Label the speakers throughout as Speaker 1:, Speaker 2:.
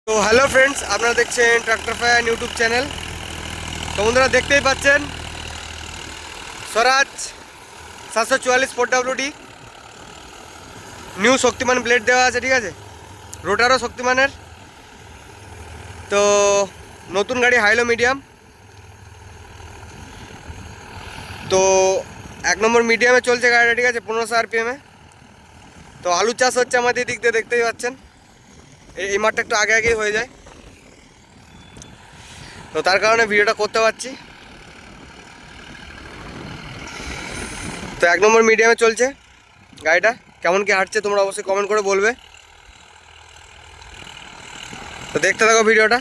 Speaker 1: তো hello friends, আপনারা দেখছেন ট্রাক্টর ফায়ার ইউটিউব চ্যানেল। তো বন্ধুরা দেখতেই পাচ্ছেন স্বরাজ 744 4WD নিউ শক্তিমান ব্লেড দেওয়া আছে, ঠিক আছে। রোটারও শক্তিমানের। তো নতুন গাড়ি হাইলো মিডিয়াম। তো 1 নম্বর মিডিয়ামে চলছে গাড়িটা, ঠিক আছে, 1500 RPM-এ। তো আলু চাষ হচ্ছে আমাদের দিক দিয়ে, দেখতেই পাচ্ছেন। এই মাঠটা একটু আগে আগেই হয়ে যায়, তো তার কারণে ভিডিওটা করতে পারছি। তো 1 নম্বর মিডিয়ামে চলছে গাড়িটা। কেমন কি হাঁটছে তোমরা অবশ্যই কমেন্ট করে বলবে। তো দেখতে থাকো ভিডিওটা।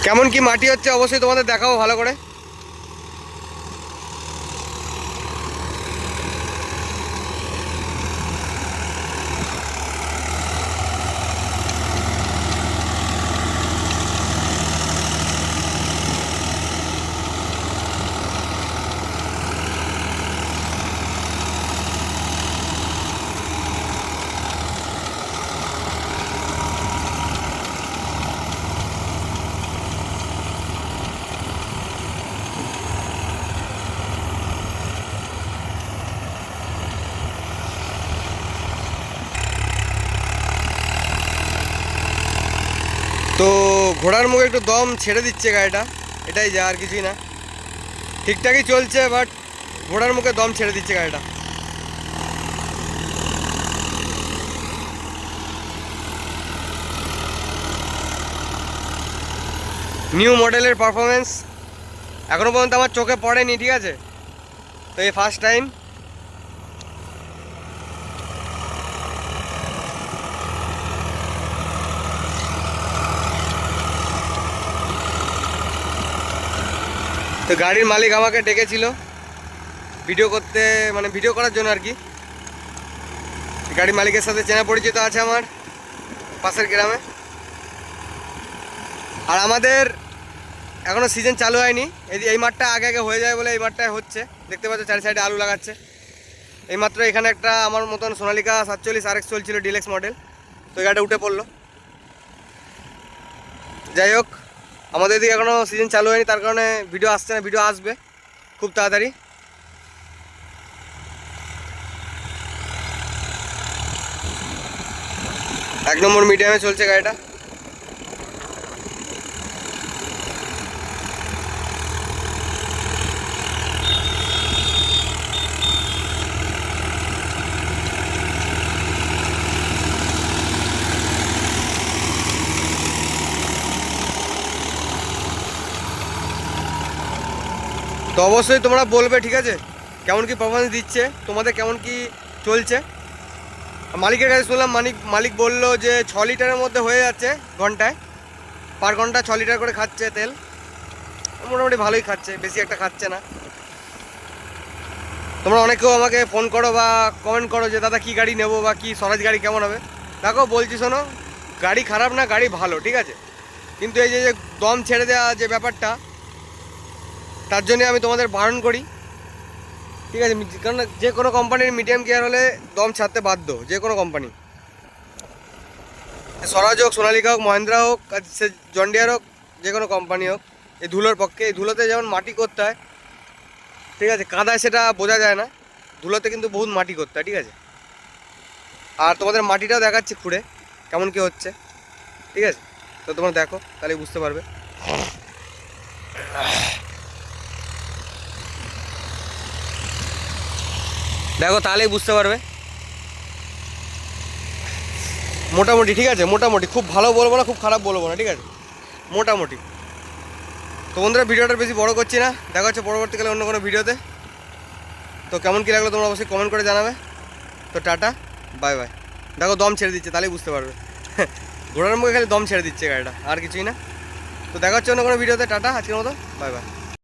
Speaker 1: কেমন কি মাটি হচ্ছে অবশ্যই তোমাদের দেখাবো ভালো করে। তো ঘোড়ার মুখে একটু দম ছেড়ে দিচ্ছে গাড়িটা, এটাই যা, আর কিছুই না। ঠিকঠাকই চলছে, বাট ঘোড়ার মুখে দম ছেড়ে দিচ্ছে গাড়িটা। নিউ মডেলের পারফরমেন্স এখনও পর্যন্ত আমার চোখে পড়েনি, ঠিক আছে। তো এই ফার্স্ট টাইম। তো গাড়ির মালিক আমাকে ডেকেছিল ভিডিও করতে, মানে ভিডিও করার জন্য আর কি। গাড়ির মালিকের সাথে চেনা পরিচিত আছে আমার পাশের গ্রামে। আর আমাদের এখনও সিজন চালু হয়নি। এই মাঠটা আগে আগে হয়ে যায় বলে এই মাঠটায় হচ্ছে। দেখতে পাচ্ছ চারি সাইডে আলু লাগাচ্ছে। এইমাত্র এখানে একটা আমার মতন সোনালিকা 47 RX চলছিল, ডিলেক্স মডেল। তো এই গাড়িটা উঠে পড়লো। যাই হোক, আমাদের এদিকে এখনও সিজন চালু হয়নি, তার কারণে ভিডিও আসছে না। ভিডিও আসবে খুব তাড়াতাড়ি। এক নম্বর মিডিয়ামে চলছে গাড়িটা। তো অবশ্যই তোমরা বলবে, ঠিক আছে, কেমন কি পারফরমেন্স দিচ্ছে, তোমাদের কেমন কি চলছে। মালিকের কাছে শুনলাম, মালিক বললো যে 6 লিটারের মধ্যে হয়ে যাচ্ছে ঘন্টায়। পার ঘন্টা 6 লিটার করে খাচ্ছে তেল। মোটামুটি ভালোই খাচ্ছে, বেশি একটা খাচ্ছে না। তোমরা অনেকেও আমাকে ফোন করো বা কমেন্ট করো যে দাদা কী গাড়ি নেবো বা কি স্বরাজ গাড়ি কেমন হবে। দেখো বলছি, শোনো, গাড়ি খারাপ না, গাড়ি ভালো, ঠিক আছে। কিন্তু এই যে দম ছেড়ে দেওয়া যে ব্যাপারটা, তার জন্য আমি তোমাদের বারণ করি, ঠিক আছে। কারণ যে কোনো কোম্পানির মিডিয়াম গিয়ার হলে দম ছাড়তে বাধ্য, যে কোনো কোম্পানি। স্বরাজ হোক, সোনালিকা হোক, মহেন্দ্রা হোক, আর সে জন ডিয়ার হোক, যে কোনো কোম্পানি হোক। এই ধুলোর পক্ষে, এই ধুলোতে যেমন মাটি করতে হয়, ঠিক আছে, কাদায় সেটা বোঝা যায় না, ধুলোতে কিন্তু বহুত মাটি করতে হয়, ঠিক আছে। আর তোমাদের মাটিটাও দেখাচ্ছি খুঁড়ে কেমন কি হচ্ছে, ঠিক আছে। তো তোমরা দেখো, তাহলে বুঝতে পারবে। দেখো তাহলেই বুঝতে পারবে। মোটামুটি, ঠিক আছে, মোটামুটি। খুব ভালো বলবো না, খুব খারাপ বলবো না, ঠিক আছে, মোটামুটি। তো বন্ধুরা ভিডিওটা বেশি বড় করছি না, দেখা হচ্ছে পরবর্তীকালে অন্য কোনো ভিডিওতে। তো কেমন কী লাগলো তোমরা অবশ্যই কমেন্ট করে জানাবে। তো টাটা, বাই বাই। দেখো দম ছেড়ে দিচ্ছে, তাহলেই বুঝতে পারবে। ঘোড়ার মুখে খালি দম ছেড়ে দিচ্ছে গাড়িটা, আর কিছুই না। তো দেখা হচ্ছে অন্য কোনো ভিডিওতে। টাটা, আজকের মতো বাই বাই।